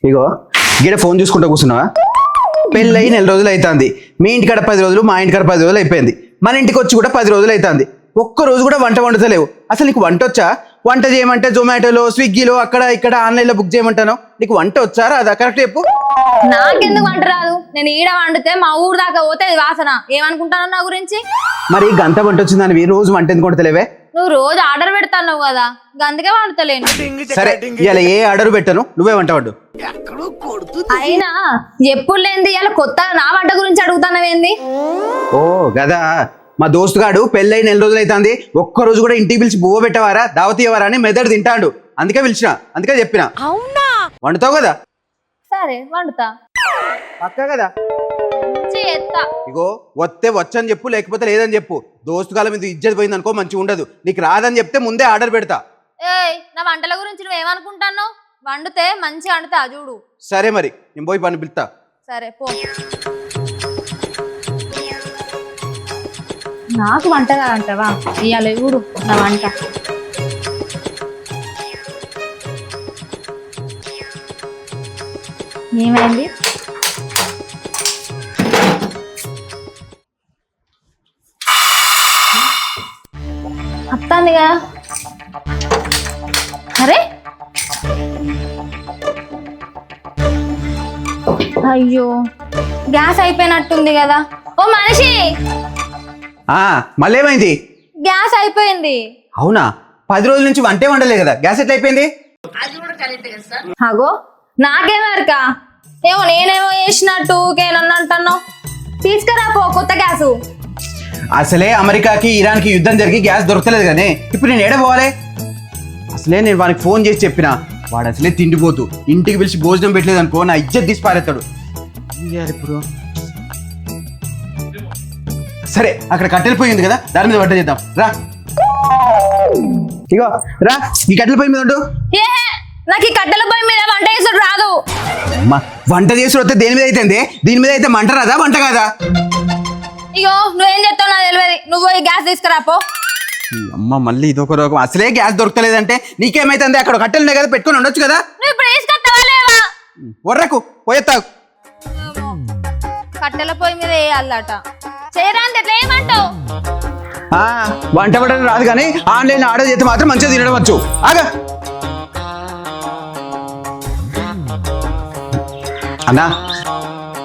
ఇగో గిడ ఫోన్ చూసుకుంటూ కూర్చున్నావా? పెళ్ళయి 4 రోజులు అవుతుంది. మీ ఇంటికాడ 10 రోజులు, మా ఇంటికాడ 10 రోజులు అయిపోయింది. మన ఇంటికి వచ్చి కూడా 10 రోజులు అవుతుంది. ఒక్క రోజు కూడా వంట వండుతలేవు. అసలు నీకు వంట వచ్చా? వంట చేయమంటే జొమాటోలో, స్విగ్గీలో, అక్కడ ఇక్కడ ఆన్లైన్లో బుక్ చేయమంటాను. నీకు వంట వచ్చారా? అదా కరెక్ట్ చెప్పు. నాకెందుకు వంట రాదు? నేను ఈడ వండితే మా ఊరు దాకా పోతే అది వాసన. ఏమనుకుంటాను నా గురించి? మరి గంట వంట వచ్చిందని రోజు వంట ఎందుకు వండుతలేవే? నువ్వు రోజు ఆర్డర్ పెడతావు కదా, అందుకే వండుతలేను. సరే ఇలా ఏ ఆర్డర్ పెట్టను, నువ్వే వంట వండు. అయినా ఎప్పుడు లేంది ఇలా కొత్తగా నా వంట గురించి అడుగుతానవేంది? ఓ గదా, మా దోస్తుగాడు పెళ్ళై 4 రోజులు అవుతుంది. ఒక్క రోజు కూడా ఇంటికి పిలిచి బువ్వ పెట్టవారా, దావతీయవారా అని మెదడు తింటాడు. అందుకే పిలిచిన, అందుకే చెప్పిన. అవునా? వండుతావు కదా? సరే వండుతా. పక్క కదా? చేస్తా. ఇగో వస్తే వచ్చని చెప్పు, లేకపోతే లేదని చెప్పు. దోస్తుగాల మీద ఇజ్జత్ పోయింది అనుకో, మంచిగా ఉండదు. నీకు రాదని చెప్తే ముందే ఆర్డర్ పెడతా. ఏయ్, నా వంటల గురించి నువ్వేమనుకుంటాను? వండితే మంచిగా వండుతా చూడు. సరే మరి నేను పోయి పని పిలుతా. సరే పో. నాకు వంట కాదంటావా? ఇవాళ చూడు నా వంట. ఏమైంది? అత్తాందిగా. అరే అయ్యో, గ్యాస్ అయిపోయినట్టుంది కదా. ఓ మనిషి, మళ్ళీ ఏమైంది? గ్యాస్ అయిపోయింది. అవునా? 10 రోజుల నుంచి వంటే వండలే కదా, గ్యాస్ ఎట్లా అయిపోయింది? అగో నాకేమరక, ఏమో నేనేమో చేసినట్టు నన్ను అంటున్నావు. తీసుకురా పో కొత్త గ్యాసు. అసలే అమెరికాకి ఇరాన్కి యుద్ధం జరిగి గ్యాస్ దొరకలేదు కానీ ఇప్పుడు నేను ఏడ పోవాలి? అసలే నేను వానికి ఫోన్ చేసి చెప్పిన, వాడు అసలే తిండిపోతూ ఇంటికి పిలిచి భోజనం పెట్టలేదు అనుకో, నా ఇజ్జత్ తీసి పారేస్తాడు. ఏం చేయాలి ఇప్పుడు? సరే అక్కడ కట్టెల పొయ్యి ఉంది కదా, దాని మీద వంట చేద్దాం రా. ఇగో రా, ఈ కట్టెల పొయ్యి మీద ఉండు. ఏ నాకు ఈ కట్టెల పొయ్యి మీద వంట చేసుడు రాదు. అమ్మా, వంట చేసి వస్తే దేని మీద అయితే? దీని మీద అయితే మంట రాదా, వంట కాదా? ఇగో నువ్వేం చెప్తావు నాకు తెలియదు. నువ్వు ఈ గ్యాస్ తీసుకురాపో. అమ్మ మళ్ళీ ఇదొక రోగం. అసలే గ్యాస్ దొరకలేదంటే నీకేమైతుంది? అక్కడ కట్టెలు ఉన్నాయి కదా, పెట్టుకొని ఉండొచ్చు కదా. నువ్వు ఇప్పుడు తీసుకొస్తావా లేవా? వర్రకు పోయేస్తావు. కట్టెల పొయ్యి మీద వేయాలట. చేయరాంది ఎట్లా ఏమంటావు? వంట పడడం రాదు కానీ ఆన్లైన్ ఆర్డర్ చేస్తే మాత్రం మంచిగా తినడం వచ్చు. ఆగా అన్నా,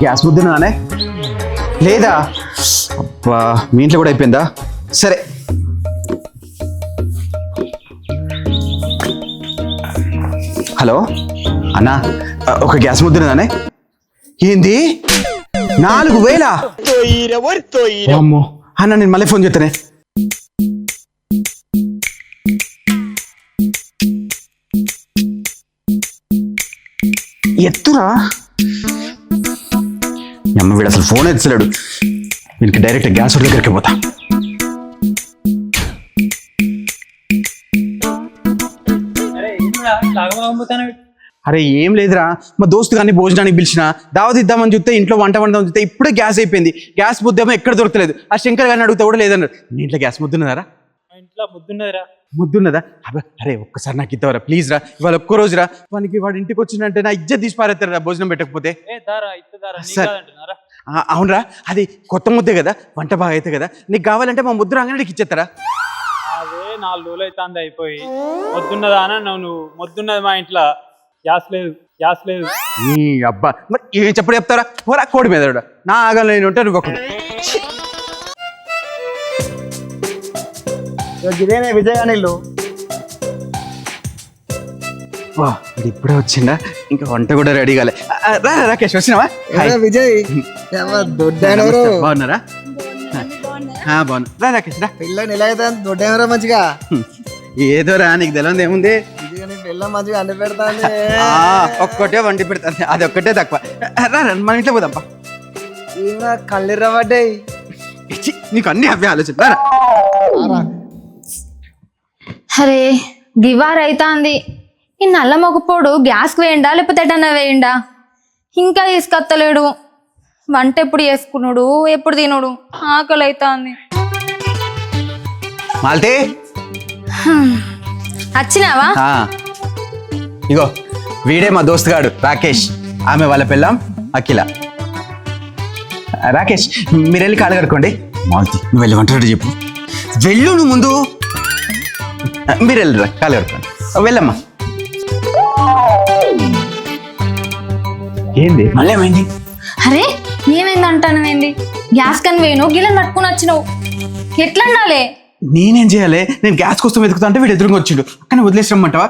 గ్యాస్ బుద్ధినానే లేదా? అబ్బా, మీ ఇంట్లో కూడా అయిపోయిందా? సరే హలో అన్నా, ఒక గ్యాస్ ముద్దునదానే. ఏంది 4,000? అమ్మో అన్న, నేను మళ్ళీ ఫోన్ చేస్తానే. ఎత్తురా, అమ్మ వీడు అసలు ఫోన్ ఎత్తలేడు. వీనికి డైరెక్ట్ గ్యాస్ దగ్గరికి పోతా. అరే ఏం లేదురా, మా దోస్తు కానీ భోజనానికి పిలిచిన, దావత్ ఇద్దామని చూస్తే ఇంట్లో వంట వండమని చూస్తే ఇప్పుడే గ్యాస్ అయిపోయింది. గ్యాస్ ముద్దేమో ఎక్కడ దొరకలేదు. ఆ శంకర్ గారిని అడుగుతా కూడా లేదన్నారు. నీ ఇంట్లో గ్యాస్ ముద్దున్నదారా? ముద్దున్నదా? అరే ఒక్కసారి నాకు ఇద్దావరా ప్లీజ్ రా, ఇవాళ ఒక్క రోజు రా. వాడి ఇంటికి వచ్చిందంటే నా ఇజ్జత్ తీసి పారేస్తారా భోజనం పెట్టకపోతే. అవునరా, అది కొత్త ముద్దే కదా, వంట బాగా అయితే కదా. నీకు కావాలంటే మా ముద్దు రాగానే నీకు ఇచ్చేస్తారా? అదే 4 రోజులు అవుతుంది అయిపోయి. మొద్దున్నదా అని నువ్వు? మొద్దున్నది మా ఇంట్లో. గ్యాస్ లేదు. నీ అబ్బా, మరి ఏం చెప్పడు చెప్తారా? పోరా కోడి మీద నా ఆగం లేని ఉంటే నువ్వు ఒకటి. ఇదేనే విజయానిల్లు. ఇప్పుడే వచ్చిందా? ఇంకా వంట కూడా రెడీ కాలే. రా రాకేష్, వచ్చినావా? విజయ్ బాగున్నారా? బాగున్నా. రా రాకేష్ రా. పిల్లని ఎలా అయితే దొడ్డేమరా మంచిగా? ఏదో రా, నీకు తెలియదు ఏముంది. పిల్ల మంచిగా అండి పెడతా. ఒక్కటే వండి పెడతాను, అది ఒక్కటే తక్కువ. రా మన ఇంట్లో పోదాంపా. కళ్ళిర్రబడ్డాయి. నీకు అన్ని అవే ఆలోచన. అరే గివార్ అవుతాంది. ఈ నల్ల మొగపోడు గ్యాస్కి వేయండా లేకపోతే ఎటన్నా వేయండా? ఇంకా తీసుకొత్తలేడు. వంట ఎప్పుడు చేసుకున్నాడు, ఎప్పుడు తినడు? ఆకలి అవుతాంది. మాల్తే వచ్చినావా? ఇగో వీడే మా దోస్తుగాడు రాకేష్, ఆమె వాళ్ళ పిల్లం అఖిల. రాకేష్ మీరు వెళ్ళి కాలు కడుకోండి. మాల్తి నువ్వు వెళ్ళి వంట రెడీ చెప్పు. వెళ్ళు నువ్వు ముందు. మీరు వెళ్ళిరా కాలు కడుకోండి. వెళ్ళమ్మా. ఏంది మళ్ళీ ఏమైంది? అరే ఏమైందంటాను ఏంది? గ్యాస్ కని వేను గిన్నెలు పట్టుకుని వచ్చినావు, ఎట్లా ఉండాలి? నేనేం చేయాలి? నేను గ్యాస్ కోసం వెతుకుతా అంటే వీడు ఎదురుగా వచ్చిండు. కానీ వదిలేసిరమ్మంటావా?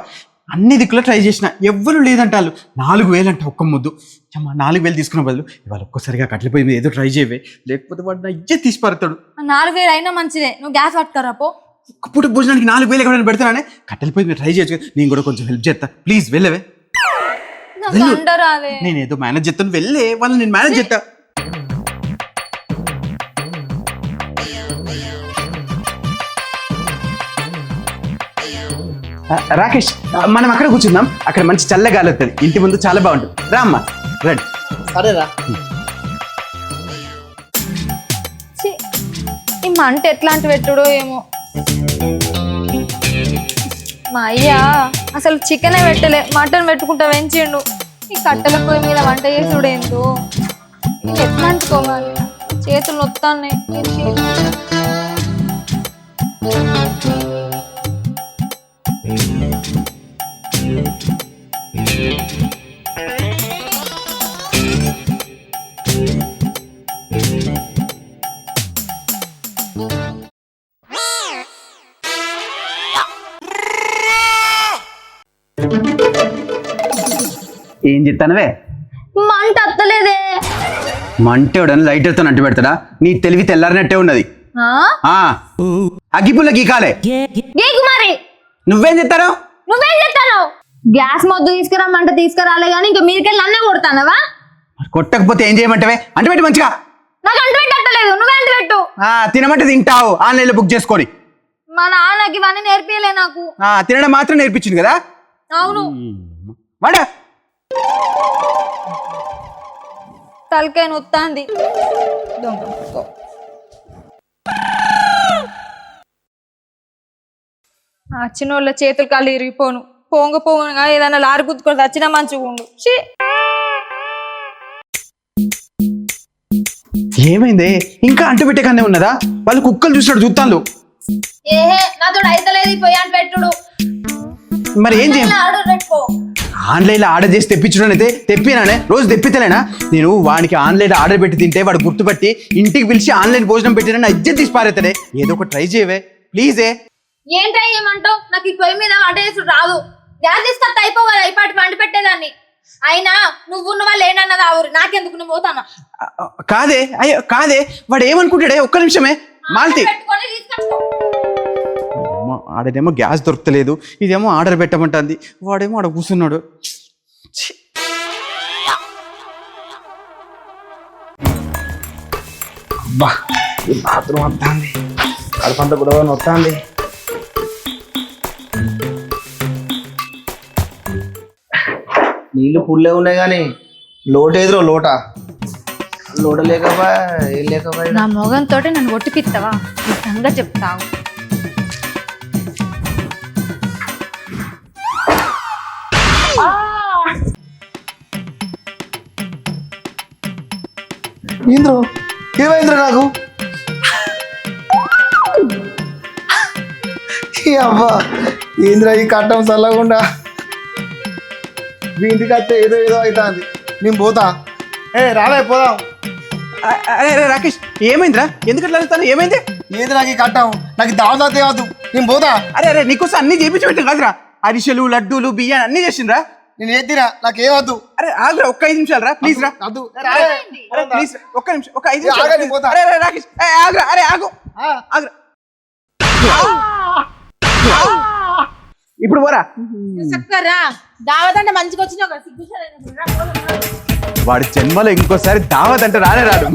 అన్ని దిక్కులో ట్రై చేసిన, ఎవ్వరు లేదంటారు. 4,000 అంట ఒక్క ముద్దు. అమ్మా 4,000 తీసుకున్న బదులు ఇవాళ ఒక్కసారిగా కట్టెలిపోయి మీద ఏదో ట్రై చేయవే, లేకపోతే వాడు నా ఇజ్జత్ తీసి పారుతాడు. 4,000 అయినా మంచిదే, నువ్వు గ్యాస్ పట్టుకరా పో. ఒక్క పూట భోజనానికి 4,000 ఎక్కడైనా పెడతానే. కట్టెలిపోయి మీరు ట్రై చేయొచ్చు. నేను కూడా కొంచెం హెల్ప్ చేస్తా, ప్లీజ్ వెళ్ళవే. నాకు అండరాలే. నేను ఏదో మేనేజ్ చేస్తాను, వెళ్ళే వాళ్ళని నేను మేనేజ్ చేస్తా. రాకేష్ మనం అక్కడ కూర్చుందాం, అక్కడ మంచి చల్ల గాలి వస్తుంది, ఇంటి ముందు చాలా బాగుంటుంది. రా అమ్మా రండి. సరేరా. ఛీ, ఈ మంట ఎట్లాంటి పెట్టుడో ఏమో. మా అయ్యా అసలు చికెనే పెట్టలే, మటన్ పెట్టుకుంటా వెంచిండు. ఈ కట్టెల పొయ్యి మీద వంట చేసుడేందో, ఇది ఎట్లా అంటుకోవాలి? చేతులు నొత్తాన్నాయి. ఏం చెప్తానవే? మంట అత్తలేదే. మంటేవడని లైటర్తో అంటు పెడతాడా? నీ తెలివి తెల్లారినట్టే ఉన్నది. అగ్గిపుల్ల గీకాలే. కుమారి నువ్వేం చెప్తాను? నువ్వేం చెప్తాను? గ్యాస్ మొద్దు తీసుకురమ్మంటే తీసుకురాలే కానీ ఇంకా మీరికెళ్ళి నన్నే కొడతానవా? కొట్టకపోతే ఏం చేయమంటావే? అంటు పెట్టి మంచిగా. నాకు అంటు పెట్టలేదు, నువ్వే అంటు పెట్టు. తినమంటే తింటావు, ఆన్లైన్లో బుక్ చేసుకొని. మా నాన్నకి ఇవన్నీ నేర్పియలే నాకు. తినడం మాత్రం నేర్పించింది కదా. అవును. వాడా తలకాయ నొత్తాంది. వచ్చినోళ్ళ చేతులు కాళ్ళు ఇరిగిపోను. పోంగ ఏదైనా లారీ గుద్దుకొని వచ్చినా మంచిగా ఉండు. ఏమైంది? ఇంకా అంటు పెట్టే కన్నా ఉన్నదా? వాళ్ళు కుక్కలు చూసినట్టు చూస్తాను. ఏహే నాతో అయితలేదు పోయి అంటు పెట్టుడు. మరి ఏం చేయాలి? ఆన్లైన్లో ఆర్డర్ చేసి తెప్పించడం అయితే తెప్పినానే, రోజు తెప్పితేనేనా? నేను వానికి ఆన్లైన్ ఆర్డర్ పెట్టి తింటే వాడు గుర్తుపట్టి ఇంటికి పిలిచి ఆన్లైన్ భోజనం పెట్టినా నా ఇజ్జత్ తీసి పారేతాడే. ఏదో ఒక ట్రై చేయవే ప్లీజే. ఏం ట్రై చేయమంటావు? నాకు ఈ పొయ్యి మీద వంట చేసుడు రాదు. గ్యాస్ తీసుకొస్తే అయిపోవాలి, అయిపాటి వంట పెట్టేదాన్ని. అయినా నువ్వు ఉన్న వాళ్ళు ఏంటన్నది ఆ ఊరు, నాకెందుకు? నువ్వు పోతానా? కాదే, అయ్యో కాదే, వాడు ఏమనుకుంటాడే? ఒక్క నిమిషమే మాల్తి. ఆడేమో గ్యాస్ దొరకలేదు, ఇదేమో ఆర్డర్ పెట్టమంటుంది, వాడేమో ఆడ కూర్చున్నాడు. బాత్రూమ్ వస్తుంది, కడపంత కూడా వస్తుంది. నీళ్ళు పుల్లే ఉన్నాయి కానీ లోట ఎదురో లోట లేకపోయా ఏం లేకపోయా. నా మొగంతో నన్ను ఒట్టిపిస్తావా? నిజంగా చెప్తావు. ఏంద్రో ఏమైంద్రో నాకు? అబ్బా ఏంద్రా ఈ కట్టం చల్లకుండా. మీ ఇంటికి వస్తే ఏదో అవుతుంది. నేను పోతా. రాలే పోదాం. అరే రాకేష్ ఏమైందిరా? ఎందుకట్లా వెళ్తాను? ఏమైంది? ఏది నాకు ఈ కట్టం? నాకు దావదా తేవద్దు, నేను పోతా. అరే నీకోసం అన్ని చేపించి పెట్టాను కాదురా. అరిసెలు, లడ్డూలు, బియ్యాన్ని అన్ని చేసిండ్రా. నేను ఏదిరా, నాకేమద్దు. అరే ఆగురా, ఒక్క 5 నిమిషాలు రా ప్లీజ్ రా. వద్దు. ప్లీజ్ ఒక్క నిమిషం, ఒక 5 నిమిషాలు. అరే రాకేష్ ఆగురా, అరే ఆగు ఆగురా. ఇప్పుడు పోరా. దావదంటే మంచిగా వచ్చిన వాడి జన్మలో ఇంకోసారి దావత్ అంటే రానే రాడు.